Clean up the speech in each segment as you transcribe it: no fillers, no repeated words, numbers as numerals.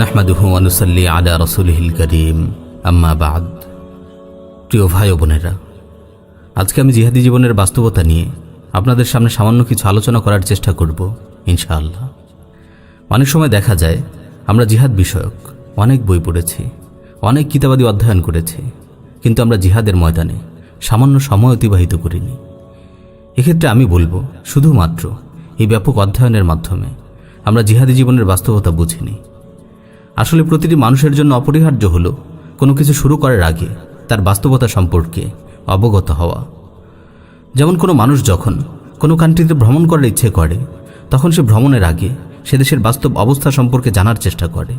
নাহমাদুহু ওয়া নুসাল্লি আলা রাসূলিহিল কারীম, আম্মা বা'দ। প্রিয় ভাই ও বোনেরা, আজকে আমি জিহাদি জীবনের বাস্তবতা নিয়ে আপনাদের সামনে সামান্য কিছু আলোচনা করার চেষ্টা করব ইনশাআল্লাহ। অনেক সময় দেখা যায় আমরা জিহাদ বিষয়ক অনেক বই পড়েছি, অনেক কিতাবাদি অধ্যয়ন করেছি, কিন্তু আমরা জিহাদের ময়দানে সামান্য সময় অতিবাহিত করিনি। এক্ষেত্রে আমি বলবো, শুধুমাত্র এই ব্যাপক অধ্যয়নের মাধ্যমে আমরা জিহাদি জীবনের বাস্তবতা বুঝিনি। আসলে প্রতিটি মানুষের জন্য অপরিহার্য হলো কোনো কিছু শুরু করার আগে তার বাস্তবতা সম্পর্কে অবগত হওয়া। যেমন কোনো মানুষ যখন কোনো কান্ট্রিতে ভ্রমণ করার ইচ্ছে করে, তখন সে ভ্রমণের আগে সে দেশের বাস্তব অবস্থা সম্পর্কে জানার চেষ্টা করে,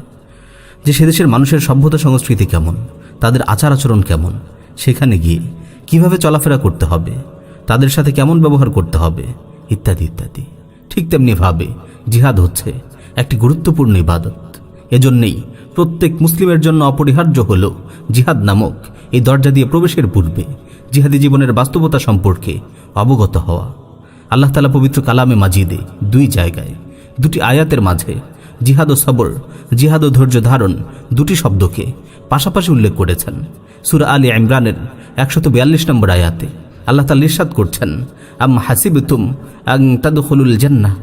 যে সে দেশের মানুষের সভ্যতা সংস্কৃতি কেমন, তাদের আচার আচরণ কেমন, সেখানে গিয়ে কিভাবে চলাফেরা করতে হবে, তাদের সাথে কেমন ব্যবহার করতে হবে, ইত্যাদি ইত্যাদি। ঠিক তেমনিভাবে জিহাদ হচ্ছে একটি গুরুত্বপূর্ণ ইবাদত। এজন্যেই প্রত্যেক মুসলিমের জন্য অপরিহার্য হল জিহাদ নামক এই দরজা দিয়ে প্রবেশের পূর্বে জিহাদি জীবনের বাস্তবতা সম্পর্কে অবগত হওয়া। আল্লাহ তাআলা পবিত্র কালামে মাজিদে দুই জায়গায় দুটি আয়াতের মাঝে জিহাদ ও সবর, জিহাদ ও ধৈর্য ধারণ দুটি শব্দকে পাশাপাশি উল্লেখ করেছেন। সূরা আলে ইমরানের 142 নম্বর আয়াতে আল্লাহ তাআলা ইরশাদ করছেন, আম হাসিবতুম আন তাদখুলুল জান্নাহ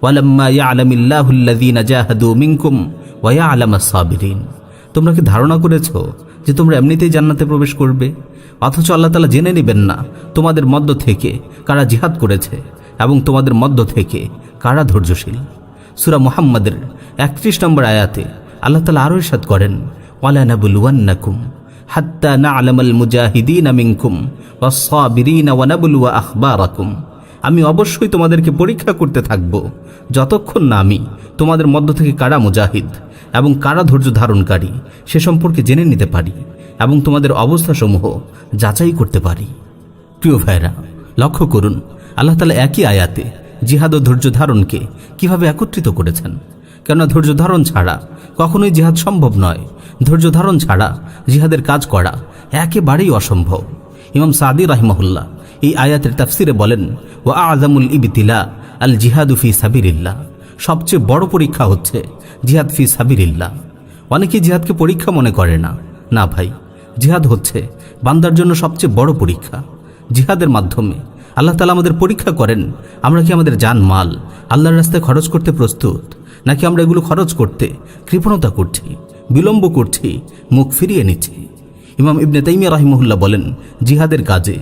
ওয়ালাম্মা ইয়ালামিল্লাহুল্লাযীনা জাহাদু মিনকুম ওয়া ইয়ালামাস সাবিরিন। তোমরা কি ধারণা করেছো যে তোমরা এমনিতেই জান্নাতে প্রবেশ করবে, অথচ আল্লাহ তাআলা জেনে নেবেন না তোমাদের মধ্য থেকে কারা জিহাদ করেছে এবং তোমাদের মধ্য থেকে কারা ধৈর্যশীল। সূরা মুহাম্মাদের 31 নম্বর আয়াতে আল্লাহ তাআলা আরও ইরশাদ করেন, ওয়ালা নাবলুওয়ান্নাকুম হাত্তা না'লামাল মুজাহিদিনা মিনকুম ওয়াস সাবিরিনা ওয়া নাবলুয়া আখবারাকুম। আমি অবশ্যই তোমাদেরকে পরীক্ষা করতে থাকব যতক্ষণ না আমি তোমাদের মধ্য থেকে কারা মুজাহিদ এবং কারা ধৈর্য ধারণকারী সে সম্পর্কে জেনে নিতে পারি এবং তোমাদের অবস্থাসমূহ যাচাই করতে পারি। প্রিয় ভাইরা, লক্ষ্য করুন আল্লাহ তাআলা একই আয়াতে জিহাদ ও ধৈর্য ধারণকে কিভাবে একত্রিত করেছেন। কেননা ধৈর্য ধারণ ছাড়া কখনোই জিহাদ সম্ভব নয়। ধৈর্য ধারণ ছাড়া জিহাদের কাজ করা একেবারেই অসম্ভব। ইমাম সাদি রাহিমাহুল্লাহ এই আয়াতের তাফসিরে বলেন, ওয়া আযামুল ইবতিলা আল জিহাদু ফি সাবিলিল্লাহ। সবচেয়ে বড় পরীক্ষা হচ্ছে জিহাদ ফি সাবিলিল্লাহ। অনেকেই জিহাদকে পরীক্ষা মনে করে না। না ভাই, জিহাদ হচ্ছে বান্দার জন্য সবচেয়ে বড় পরীক্ষা। জিহাদের মাধ্যমে আল্লাহ তাআলা আমাদের পরীক্ষা করেন আমরা কি আমাদের জান মাল আল্লাহর রাস্তায় খরচ করতে প্রস্তুত, নাকি আমরা এগুলো খরচ করতে কৃপণতা করছি, বিলম্ব করছি, মুখ ফিরিয়ে নিচ্ছি। ইমাম ইবনে তাইমিয়া রাহিমাহুল্লাহ বলেন, জিহাদের কাজে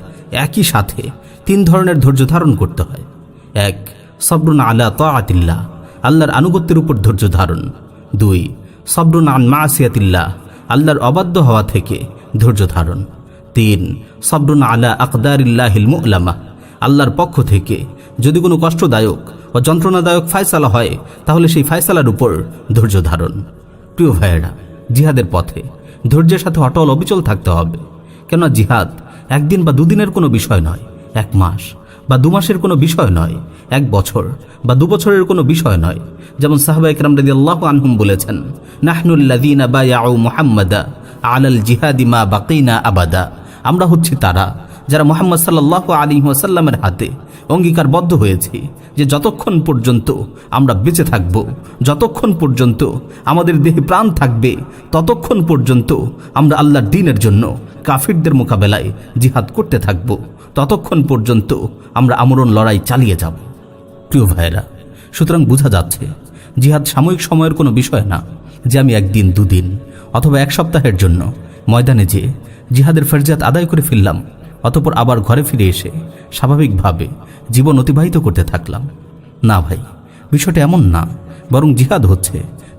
একই সাথে 3 ধরনের ধৈর্য ধারণ করতে হয়। 1, সবরুন আলা তাআতিল্লাহ, আল্লাহর আনুগত্যের উপর ধৈর্য ধারণ। 2, সবরুন আন মাসিয়াতিল্লাহ, আল্লাহর অবাধ্য হওয়া থেকে ধৈর্য ধারণ। 3, সবরুন আলা আকদারিল্লাহিল মু'লামা, আল্লাহর পক্ষ থেকে যদি কোনো কষ্টদায়ক ও যন্ত্রণাদায়ক ফায়সালা হয় তাহলে সেই ফায়সালার উপর ধৈর্য ধারণ। প্রিয় ভাইয়েরা, জিহাদের পথে ধৈর্যের সাথে অটল অবিচল থাকতে হবে। কেননা জিহাদ একদিন বা দুদিনের কোনো বিষয় নয়, 1 মাস বা 2 মাসের কোনো বিষয় নয়, 1 বছর বা 2 বছরের কোনো বিষয় নয়। যেমন সাহাবায়ে কেরাম রাদিয়াল্লাহু আনহুম বলেছেন, নাহনুল্লাযীনা বায়াউ মুহাম্মাদা আলাল জিহাদি মা বাকিনা আবাদা। আমরা হচ্ছি তারা যারা মুহাম্মদ সাল্লাল্লাহু আলাইহি ওয়াসাল্লামের হাতে অঙ্গীকারবদ্ধ হয়েছি যে যতক্ষণ পর্যন্ত আমরা বেঁচে থাকব, যতক্ষণ পর্যন্ত আমাদের দেহে প্রাণ থাকবে, ততক্ষণ পর্যন্ত আমরা আল্লাহর দ্বীনের জন্য কাফিরদের মোকাবেলায় জিহাদ করতে থাকব, ততক্ষণ পর্যন্ত আমরা আমরণ লড়াই চালিয়ে যাব। প্রিয় ভাইয়েরা, সুতরাং বোঝা যাচ্ছে জিহাদ সাময়িক সময়ের কোনো বিষয় না যে আমি 1 দিন 2 দিন অথবা 1 সপ্তাহের জন্য ময়দানে যেয়ে জিহাদের ফরজিয়াত আদায় করে ফেললাম, অতঃপর আবার ঘরে ফিরে এসে স্বাভাবিকভাবে জীবন অতিবাহিত করতে থাকলাম। না ভাই, বিষয়টা এমন না। বরং জিহাদ হচ্ছে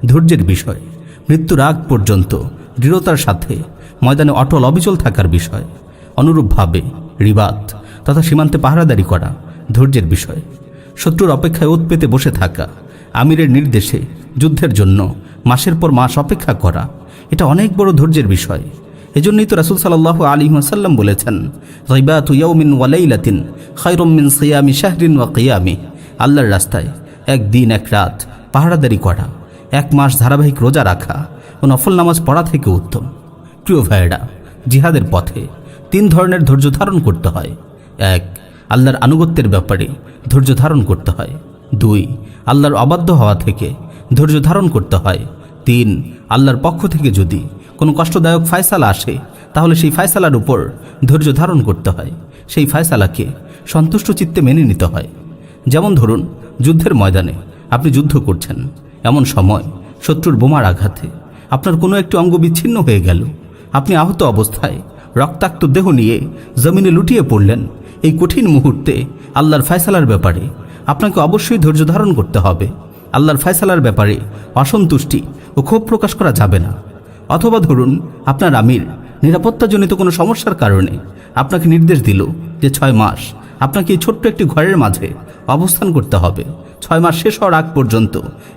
ধৈর্যের বিষয়, মৃত্যুর আগ পর্যন্ত দৃঢ়তার সাথে ময়দানে অটল অবিচল থাকার বিষয়। অনুরূপভাবে রিবাত তথা সীমান্তে পাহারাদারি করা ধৈর্যের বিষয়। শত্রুর অপেক্ষায় ওত পেতে বসে থাকা, আমিরের নির্দেশে যুদ্ধের জন্য মাসের পর মাস অপেক্ষা করা, এটা অনেক বড় ধৈর্যের বিষয়। এজন্যই তো রাসূল সাল্লাল্লাহু আলাইহি ওয়াসাল্লাম বলেছেন, গায়বাতু ইয়াউমিন ওয়া লাইলাতিন খায়রুম মিন সিয়ামি শাহরিন ওয়া কিয়ামি। আল্লাহর রাস্তায় 1 দিন 1 রাত পাহারাদারি করা 1 মাস ধারাবাহিক রোজা রাখা ও নফল নামাজ পড়া থেকে উত্তম। প্রিয় ভাইয়েরা, জিহাদের পথে 3 ধরনের ধৈর্য ধারণ করতে হয়। 1, আল্লাহর আনুগত্যের ব্যাপারে ধৈর্য ধারণ করতে হয়। 2, আল্লাহর অবাধ্য হওয়া থেকে ধৈর্য ধারণ করতে হয়। 3, আল্লাহর পক্ষ থেকে যদি কোনো কষ্টদায়ক ফায়সালা আসে তাহলে সেই ফায়সালার উপর ধৈর্য ধারণ করতে হয়, সেই ফায়সালাকে সন্তুষ্ট চিত্তে মেনে নিতে হয়। যেমন ধরুন, যুদ্ধের ময়দানে আপনি যুদ্ধ করছেন, এমন সময় শত্রুর বোমার আঘাতে আপনার কোনো একটি অঙ্গ বিচ্ছিন্ন হয়ে গেল, আপনি আহত অবস্থায় রক্তাক্ত দেহ নিয়ে জমিনে লুটিয়ে পড়লেন। এই কঠিন মুহূর্তে আল্লাহর ফায়সালার ব্যাপারে আপনাকে অবশ্যই ধৈর্য ধারণ করতে হবে। আল্লাহর ফায়সালার ব্যাপারে অসন্তুষ্টি ও ক্ষোভ প্রকাশ করা যাবে না। অথবা ধরুন, আপনার আমির নিরাপত্তাজনিত কোনো সমস্যার কারণে আপনাকে নির্দেশ দিল যে 6 মাস আপনাকে এই ছোট্ট একটি ঘরের মাঝে অবস্থান করতে হবে। 6 মাস শেষ হওয়ার আগ পর্যন্ত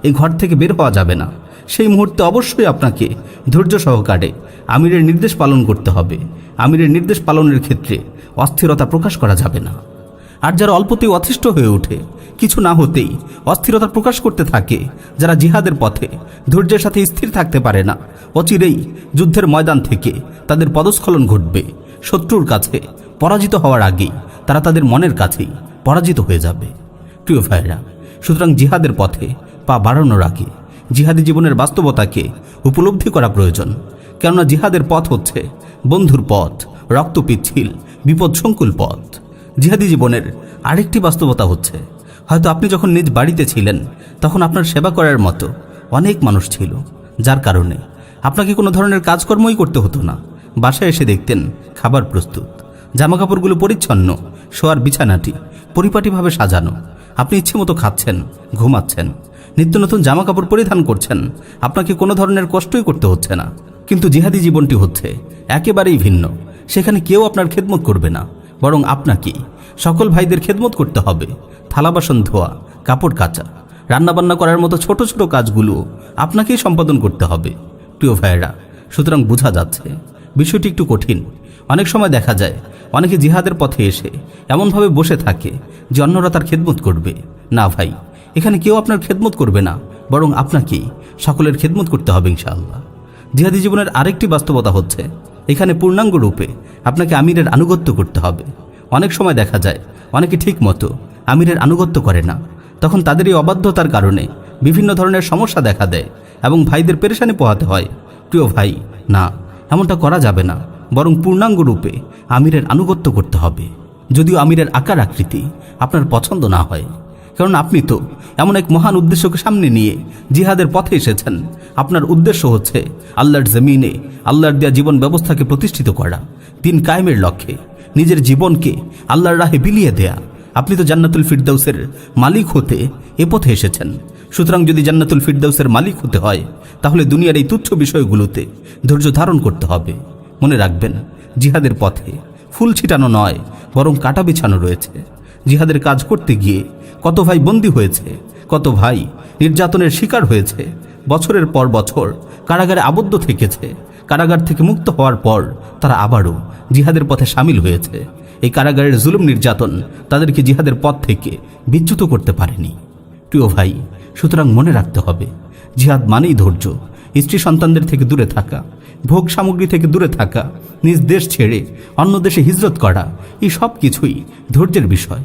এই ঘর থেকে বের হওয়া যাবে না। সেই মুহূর্তে অবশ্যই আপনাকে ধৈর্য সহকারে আমিরের নির্দেশ পালন করতে হবে। আমিরের নির্দেশ পালনের ক্ষেত্রে অস্থিরতা প্রকাশ করা যাবে না। আর যারা অল্পতেই অতিষ্ঠ হয়ে ওঠে, কিছু না হতেই অস্থিরতা প্রকাশ করতে থাকে, যারা জিহাদের পথে ধৈর্যের সাথে স্থির থাকতে পারে না, অচিরেই যুদ্ধের ময়দান থেকে তাদের পদস্খলন ঘটবে। শত্রুর কাছে পরাজিত হওয়ার আগেই তারা তাদের মনের কাছেই পরাজিত হয়ে যাবে। প্রিয় ভাইরা, সুতরাং জিহাদের পথে পা বাড়ানোর আগে জিহাদি জীবনের বাস্তবতাকে উপলব্ধি করা প্রয়োজন। কেননা জিহাদের পথ হচ্ছে বন্ধুর পথ, রক্তপিচ্ছিল বিপদসংকুল পথ। জিহাদি জীবনের আরেকটি বাস্তবতা হচ্ছে, হয়তো আপনি যখন নিজ বাড়িতে ছিলেন তখন আপনার সেবা করার মতো অনেক মানুষ ছিল, যার কারণে আপনাকে কোনো ধরনের কাজকর্মই করতে হতো না। বাসায় এসে দেখতেন খাবার প্রস্তুত, জামাকাপড়গুলো পরিচ্ছন্ন, শোয়ার বিছানাটি পরিপাটিভাবে সাজানো, আপনি ইচ্ছে মতো খাচ্ছেন, ঘুমাচ্ছেন, নিত্য নতুন জামাকাপড় পরিধান করছেন, আপনাকে কোনো ধরনের কষ্টই করতে হচ্ছে না। কিন্তু জিহাদি জীবনটি হচ্ছে একেবারেই ভিন্ন। সেখানে কেউ আপনার খেদমত করবে না, বরং আপনাকেই সকল ভাইদের খেদমত করতে হবে। থালা বাসন ধোয়া, কাপড় কাচা, রান্নাবান্না করার মতো ছোট ছোট কাজগুলো আপনাকেই সম্পাদন করতে হবে। প্রিয় ভাইয়েরা, সুতরাং বোঝা যাচ্ছে বিষয়টি একটু কঠিন। অনেক সময় দেখা যায় অনেকে জিহাদের পথে এসে এমনভাবে বসে থাকে যে অন্যরা তার খেদমত করবে। না ভাই, এখানে কেউ আপনার খেদমত করবে না, বরং আপনাকেই সকলের খেদমত করতে হবে ইনশাআল্লাহ। জিহাদি জীবনের আরেকটি বাস্তবতা হচ্ছে, এখানে পূর্ণাঙ্গ রূপে আপনাকে আমিরের আনুগত্য করতে হবে। অনেক সময় দেখা যায় অনেকে ঠিক মতো আমিরের আনুগত্য করে না, তখন তাদের এই অবাধ্যতার কারণে বিভিন্ন ধরনের সমস্যা দেখা দেয় এবং ভাইদের পেরেশানি পোহাতে হয়। প্রিয় ভাই, না, এমনটা করা যাবে না, বরং পূর্ণাঙ্গ রূপে আমিরের আনুগত্য করতে হবে। যদিও আমিরের আকার আকৃতি আপনার পছন্দ না হয়, কারণ আপনি তো এমন এক মহান উদ্দেশ্যকে সামনে নিয়ে জিহাদের পথে এসেছেন। আপনার উদ্দেশ্য হচ্ছে আল্লাহর জমিনে আল্লাহর দেয়া জীবন ব্যবস্থাকে প্রতিষ্ঠিত করা, দিন কায়েমের লক্ষ্যে নিজের জীবনকে আল্লাহর রাহে বিলিয়ে দেয়া। আপনি তো জান্নাতুল ফিরদাউসের মালিক হতে এ পথে এসেছেন। সুতরাং যদি জান্নাতুল ফিরদাউসের মালিক হতে হয়, তাহলে দুনিয়ার এই তুচ্ছ বিষয়গুলোতে ধৈর্য ধারণ করতে হবে। মনে রাখবেন, জিহাদের পথে ফুল ছিটানো নয়, বরং কাটা বিছানো রয়েছে। জিহাদের কাজ করতে গিয়ে কত ভাই বন্দী হয়েছে, কত ভাই নির্যাতনের শিকার হয়েছে, বছরের পর বছর কারাগারে আবদ্ধ থেকেছে। কারাগার থেকে মুক্ত হওয়ার পর তারা আবারও জিহাদের পথে সামিল হয়েছে। এই কারাগারের জুলুম নির্যাতন তাদেরকে জিহাদের পথ থেকে বিচ্যুত করতে পারেনি। প্রিয় ভাই, সুতরাং মনে রাখতে হবে, জিহাদ মানেই ধৈর্য। স্ত্রী সন্তানদের থেকে দূরে থাকা, ভোগ সামগ্রী থেকে দূরে থাকা, নিজ দেশ ছেড়ে অন্য দেশে হিজরত করা, এই সব কিছুই ধৈর্যের বিষয়।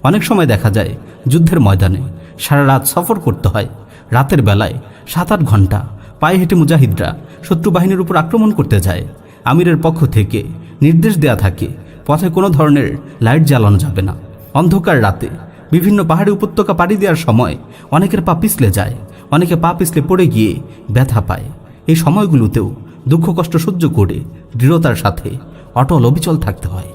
অনেক সময় দেখা যায় যুদ্ধের ময়দানে সারা রাত সফর করতে হয়। রাতের বেলায় 7-8 ঘন্টা পায়ে হেঁটে মুজাহিদরা শত্রু বাহিনীর উপর আক্রমণ করতে যায়। আমিরের পক্ষ থেকে নির্দেশ দেয়া থাকে পথে কোনো ধরনের লাইট জ্বালানো যাবে না। অন্ধকার রাতে বিভিন্ন পাহাড়ি উপত্যকা পাড়ি দেওয়ার সময় অনেকের পা পিছলে যায়, অনেকে পা পিছলে পড়ে গিয়ে ব্যথা পায়। এই সময়গুলোতেও দুঃখ কষ্ট সহ্য করে দৃঢ়তার সাথে অটল অবিচল থাকতে হয়।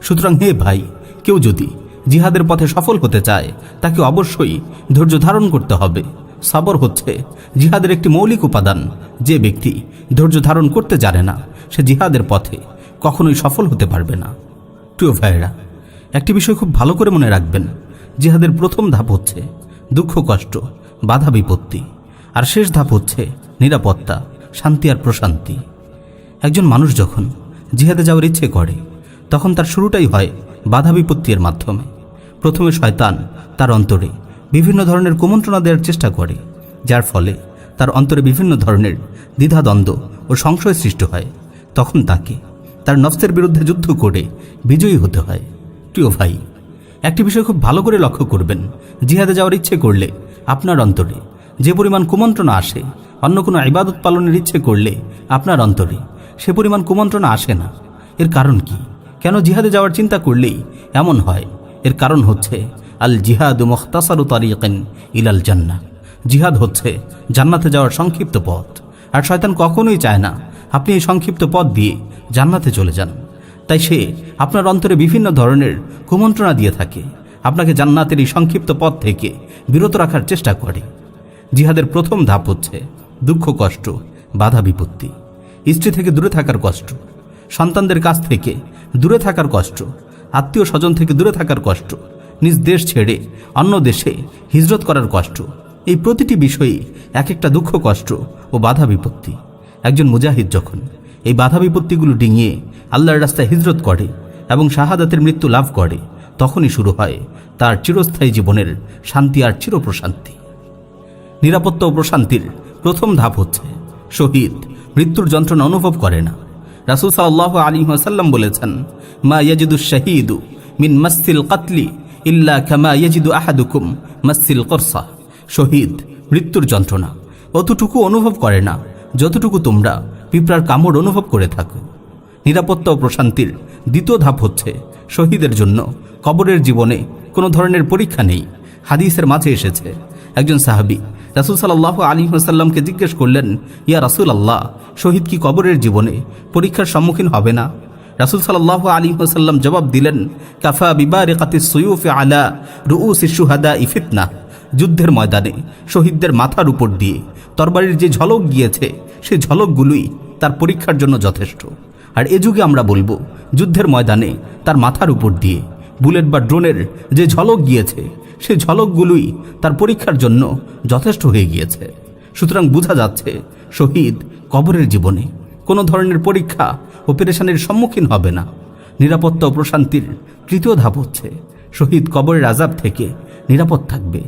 সুতরাং হে ভাই, কেউ যদি জিহাদের পথে সফল হতে চায়, তাকে অবশ্যই ধৈর্য ধারণ করতে হবে। সবর হচ্ছে জিহাদের একটি মৌলিক উপাদান। যে ব্যক্তি ধৈর্য ধারণ করতে জানে না, সে জিহাদের পথে কখনোই সফল হতে পারবে না। প্রিয় ভাইয়েরা, একটি বিষয় খুব ভালো করে মনে রাখবেন, জিহাদের প্রথম ধাপ হচ্ছে দুঃখ কষ্ট, বাধা বিপত্তি, আর শেষ ধাপ হচ্ছে নিরাপত্তা, শান্তি আর প্রশান্তি। একজন মানুষ যখন জিহাদে যাওয়ার ইচ্ছে করে, তখন তার শুরুটাই হয় বাধা বিপত্তির মাধ্যমে। প্রথমে শয়তান তার অন্তরে বিভিন্ন ধরনের কুমন্ত্রণা দেওয়ার চেষ্টা করে, যার ফলে তার অন্তরে বিভিন্ন ধরনের দ্বিধাদ্বন্দ্ব ও সংশয় সৃষ্টি হয়। তখন তাকে তার নফসের বিরুদ্ধে যুদ্ধ করে বিজয়ী হতে হয়। প্রিয় ভাই, একটি বিষয় খুব ভালো করে লক্ষ্য করবেন, জিহাদে যাওয়ার ইচ্ছে করলে আপনার অন্তরে যে পরিমাণ কুমন্ত্রণা আসে, অন্য কোনো ইবাদত পালনের ইচ্ছে করলে আপনার অন্তরে সে পরিমাণ কুমন্ত্রণা আসে না। এর কারণ কি? কেন জিহাদে যাওয়ার চিন্তা করলেই এমন হয়? এর কারণ হচ্ছে আল জিহাদু মুখতাসারু তারিকান ইলাল জান্নাহ। জিহাদ হচ্ছে জান্নাতে যাওয়ার সংক্ষিপ্ত পথ, আর শয়তান কখনোই চায় না আপনি এই সংক্ষিপ্ত পথ দিয়ে জান্নাতে চলে যান। তাই সে আপনার অন্তরে বিভিন্ন ধরনের কুমন্ত্রণা দিয়ে থাকে, আপনাকে জান্নাতের এই সংক্ষিপ্ত পথ থেকে বিরত রাখার চেষ্টা করে। জিহাদের প্রথম ধাপ হচ্ছে দুঃখ, কষ্ট, বাধা বিপত্তি, স্ত্রী থেকে দূরে থাকার কষ্ট, সন্তানদের কাছ থেকে দূরে থাকার কষ্ট, আত্মীয় স্বজন থেকে দূরে থাকার কষ্ট, নিজ দেশ ছেড়ে অন্য দেশে হিজরত করার কষ্ট। এই প্রতিটি বিষয়ই এক একটা দুঃখ, কষ্ট ও বাধা বিপত্তি। একজন মুজাহিদ যখন এই বাধা বিপত্তিগুলো ডিঙিয়ে আল্লাহর রাস্তায় হিজরত করে এবং শাহাদাতের মৃত্যু লাভ করে, তখনই শুরু হয় তার চিরস্থায়ী জীবনের শান্তি আর চিরপ্রশান্তি। নিরাপত্তা ও প্রশান্তির প্রথম ধাপ হচ্ছে শহীদ মৃত্যুর যন্ত্রণা অনুভব করে না। রাসূল সাল্লাল্লাহু আলাইহি ওয়াসাল্লাম বলেছেন, মা ইয়াজিদুশ শাহীদু মিন মাসসিল কাতলি ইল্লা কামা ইয়াজিদু আহাদুকুম মাসসিল করসা। শহীদ মৃত্যুর যন্ত্রণা অতটুকু অনুভব করে না যতটুকু তোমরা পিঁপড়ার কামড় অনুভব করে থাকো। নিরাপত্তা ও প্রশান্তির দ্বিতীয় ধাপ হচ্ছে শহীদের জন্য কবরের জীবনে কোনো ধরনের পরীক্ষা নেই। হাদিসের মাঝে এসেছে, একজন সাহাবী রাসূল সাল্লাল্লাহু আলাইহি ওয়াসাল্লামকে জিজ্ঞেস করলেন, ইয়া রাসূলুল্লাহ, শহীদ কি কবরের জীবনে পরীক্ষার সম্মুখীন হবে না? রাসূল সাল্লাল্লাহু আলাইহি ওয়াসাল্লাম জবাব দিলেন, কাফা বিবারিকাতিস সুয়ুফি আলা রুউসিশ শুহাদাই ফিতনাহ। যুদ্ধের ময়দানে শহীদদের মাথার উপর দিয়ে তরবারির যে ঝলক গিয়েছে, সেই ঝলকগুলোই তার পরীক্ষার জন্য যথেষ্ট। আর এ যুগে আমরা বলবো, যুদ্ধের ময়দানে তার মাথার উপর দিয়ে বুলেট বা ড্রোনের যে ঝলক গিয়েছে, সেই ঝলকগুলোই তার পরীক্ষার জন্য যথেষ্ট হয়ে গিয়েছে। সুতরাং বোঝা যাচ্ছে শহীদ কবরের জীবনে কোনো ধরনের পরীক্ষা ও পেরেশানির সম্মুখীন হবে না। নিরাপত্তা ও প্রশান্তির তৃতীয় ধাপ হচ্ছে শহীদ কবরের আযাব থেকে নিরাপদ থাকবে।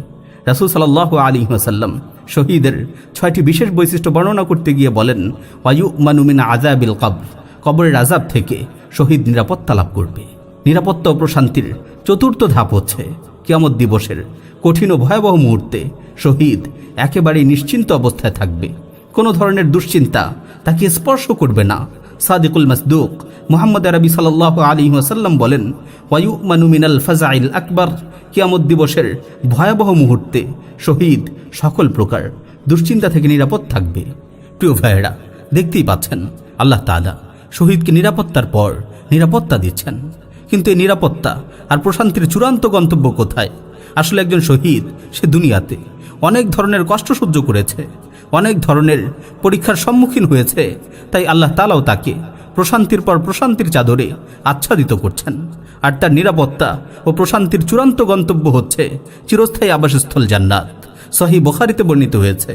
রাসূল সাল্লাল্লাহু আলাইহি ওয়াসাল্লাম শহীদের 6টি বিশেষ বৈশিষ্ট্য বর্ণনা করতে গিয়ে বলেন, ওয়ায়ুমানু মিন আযাবিল কবর। কবরের আযাব থেকে শহীদ নিরাপত্তা লাভ করবে। নিরাপত্তা ও প্রশান্তির চতুর্থ ধাপ হচ্ছে কিয়ামত দিবসের কঠিন ও ভয়াবহ মুহূর্তে শহীদ একেবারেই নিশ্চিন্ত অবস্থায় থাকবে। কোনো ধরনের দুশ্চিন্তা তাকে স্পর্শ করবে না। সাদিকুল মাসদুক মুহাম্মদ আরবি সাল্লাল্লাহু আলাইহি ওয়াসাল্লাম বলেন, ওয়ায়ুমানু মিনাল ফাজাইল আকবার। কিয়ামত দিবসের ভয়াবহ মুহূর্তে শহীদ সকল প্রকার দুশ্চিন্তা থেকে নিরাপদ থাকবে। প্রিয় ভাইয়েরা, দেখতেই পাচ্ছেন আল্লাহ তাআলা শহীদকে নিরাপত্তার পর নিরাপত্তা দিচ্ছেন। কিন্তু এই নিরাপত্তা আর প্রশান্তির চূড়ান্ত গন্তব্য কোথায়? আসলে একজন শহীদ সে দুনিয়াতে অনেক ধরনের কষ্ট সহ্য করেছে, অনেক ধরনের পরীক্ষার সম্মুখীন হয়েছে। তাই আল্লাহ তাআলাও তাকে প্রশান্তির পর প্রশান্তির চাদরে আচ্ছাদিত করছেন। আর তার নিরাপত্তা ও প্রশান্তির চূড়ান্ত গন্তব্য হচ্ছে চিরস্থায়ী আবাসস্থল জান্নাত। সহিহ বুখারীতে বর্ণিত হয়েছে,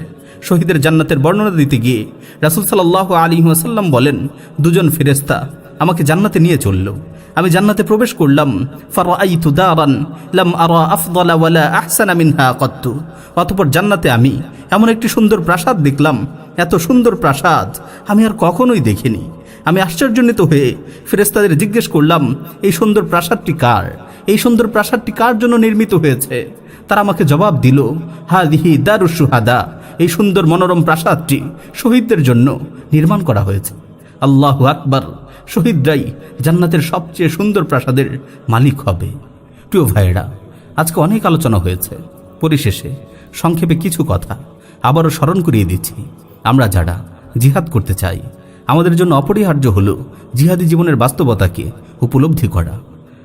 শহীদের জান্নাতের বর্ণনা দিতে গিয়ে রাসূল সাল্লাল্লাহু আলাইহি ওয়াসাল্লাম বলেন, দুজন ফেরেশতা আমাকে জান্নাতে নিয়ে চলল। আমি জান্নাতে প্রবেশ করলাম। ফারাআইতু দারান লাম আরা আফদালা ওয়ালা আহসানা মিনহা কত্তু। অতঃপর জান্নাতে আমি এমন একটি সুন্দর প্রাসাদ দেখলাম, এত সুন্দর প্রাসাদ আমি আর কখনোই দেখিনি। আমি আশ্চর্যান্বিত হয়ে ফেরেশতাদের জিজ্ঞেস করলাম, এই সুন্দর প্রাসাদটি কার? এই সুন্দর প্রাসাদটি কার জন্য নির্মিত হয়েছে? তারা আমাকে জবাব দিল, হাযিহি দারুশ শুহাদা। এই সুন্দর মনোরম প্রাসাদটি শহীদদের জন্য নির্মাণ করা হয়েছে। আল্লাহু আকবার! শহীদরাই জান্নাতের সবচেয়ে সুন্দর প্রাসাদের মালিক হবে। প্রিয় ভাইয়েরা, আজকে অনেক আলোচনা হয়েছে। পরিশেষে সংক্ষেপে কিছু কথা আবারও স্মরণ করিয়ে দিচ্ছি। আমরা যারা জিহাদ করতে চাই, আমাদের জন্য অপরিহার্য হলো জিহাদি জীবনের বাস্তবতাকে উপলব্ধি করা।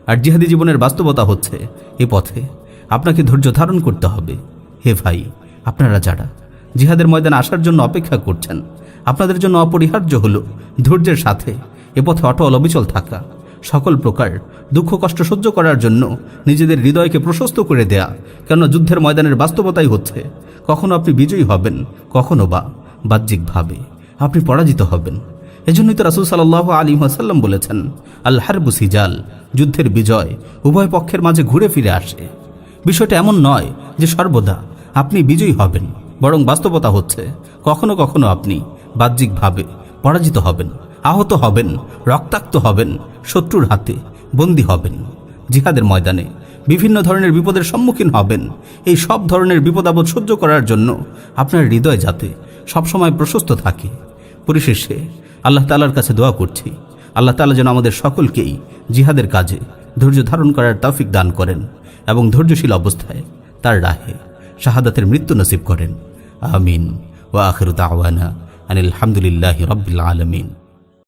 আর জিহাদি জীবনের বাস্তবতা হচ্ছে এ পথে আপনাকে ধৈর্য ধারণ করতে হবে। হে ভাই, আপনারা যারা জিহাদের ময়দানে আসার জন্য অপেক্ষা করছেন, আপনাদের জন্য অপরিহার্য হলো ধৈর্যের সাথে এ পথে অটল অবিচল থাকা। সকল প্রকার দুঃখ কষ্ট সহ্য করার জন্য নিজেদের হৃদয়কে প্রশস্ত করে দেয়া। কেননা যুদ্ধের ময়দানের বাস্তবতাই হচ্ছে কখনো আপনি বিজয়ী হবেন, কখনো বা বাহ্যিকভাবে আপনি পরাজিত হবেন। এজন্যই তো রাসূল সাল্লাল্লাহু আলাইহি ওয়াসাল্লাম বলেছেন, আল হারবু সিজাল। যুদ্ধের বিজয় উভয় পক্ষের মাঝে ঘুরে ফিরে আসে। বিষয়টা এমন নয় যে সর্বদা আপনি বিজয়ী হবেন, বরং বাস্তবতা হচ্ছে কখনো কখনো আপনি বাহ্যিকভাবে পরাজিত হবেন, আহত হবেন, রক্তাক্ত হবেন, শত্রুর হাতে বন্দী হবেন। জিহাদের ময়দানে বিভিন্ন ধরনের বিপদের সম্মুখীন হবেন। এই সব ধরনের বিপদ আপদ সহ্য করার জন্য আপনার হৃদয় যাতে সবসময় প্রশস্ত থাকে। পরিশেষে আল্লাহ তাআলার কাছে দোয়া করছি, আল্লাহ তাআলা যেন আমাদের সকলকেই জিহাদের কাজে ধৈর্য ধারণ করার তৌফিক দান করেন এবং ধৈর্যশীল অবস্থায় তার রাহে শাহাদাতের মৃত্যু নসিব করেন। আমিন। ওয়া আখিরু দাওয়ানা আনিল হামদুলিল্লাহি রাব্বিল আলামিন।